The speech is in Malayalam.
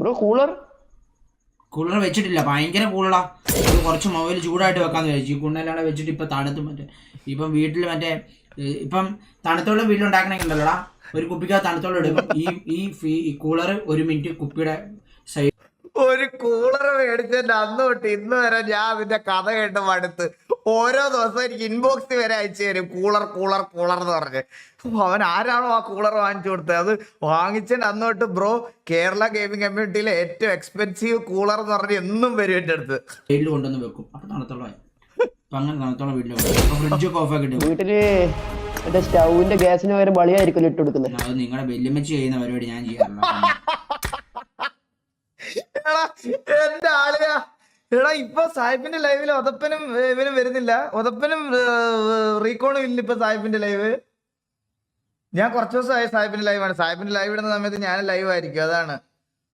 ബ്രോ കൂളർ കൂളർ വെച്ചിട്ടില്ല, ഭയങ്കര കൂളാ. കുറച്ച് മൊബൈൽ ചൂടായിട്ട് വെക്കാന്ന് വിചാരിച്ചു. ഈ കുണ്ണല്ലാടെ വെച്ചിട്ട് ഇപ്പൊ തണുത്ത് മറ്റേ ഇപ്പം വീട്ടിൽ മറ്റേ ഇപ്പം തണുത്തോളം വീട്ടിലുണ്ടാക്കണമെങ്കിലല്ലടാ, ഒരു കുപ്പിക്കകത്ത് തണുത്തോളം എടുക്കും. ഈ കൂളർ 1 മിനിറ്റ് കുപ്പിയുടെ സൈഡ് ഒരു കൂളർ മേടിച്ചതിന്റെ അന്ന് തൊട്ട് ഇന്ന് വരെ ഞാൻ അതിന്റെ കഥ കേട്ട് മടുത്ത്. ഓരോ ദിവസം എനിക്ക് ഇൻബോക്സിൽ വരെ അയച്ചു തരും കൂളർ കൂളർ കൂളർ എന്ന് പറഞ്ഞ്. അവൻ ആരാണോ ആ കൂളർ വാങ്ങിച്ചു കൊടുത്തത്, അത് വാങ്ങിച്ചതിന്റെ അന്ന് തൊട്ട് ബ്രോ കേരള ഗെയിമിംഗ് കമ്മ്യൂണിറ്റിയിലെ ഏറ്റവും എക്സ്പെൻസീവ് കൂളർ എന്ന് പറഞ്ഞ് എന്നും വരും എന്റെ അടുത്ത്. സൈഡിൽ കൊണ്ടുവന്ന് വെക്കും. അപ്പൊ തണുത്തോളമായി. അപ്പൊ അങ്ങനെ തണുത്തോളം വീട്ടിൽ ഫ്രിഡ്ജൊക്കെ ഓഫ് ആക്കിട്ട് വീട്ടില് മറ്റേ സ്റ്റൗവിന്റെ ഗ്യാസിന് പകരം ബളിയായിരിക്കും ഇട്ട് കൊടുക്കുന്നത്. അത് നിങ്ങളുടെ വെല്ലുമ്മച്ച് ചെയ്യുന്ന പരിപാടി ഞാൻ ചെയ്യാറില്ല. എന്റെ ആളിയാ എടാ, ഇപ്പൊ സാഹിബിന്റെ ലൈവില് ഒതപ്പനും ഇവനും വരുന്നില്ല. ഒതപ്പനും റീകോണും ഇല്ല ഇപ്പൊ സാഹിബിന്റെ ലൈവ്. ഞാൻ കുറച്ച് ദിവസമായി സാഹിബിന്റെ ലൈവാണ്. സാഹിബിന്റെ ലൈവ് ഇടുന്ന സമയത്ത് ഞാൻ ലൈവ് ആയിരിക്കും, അതാണ്.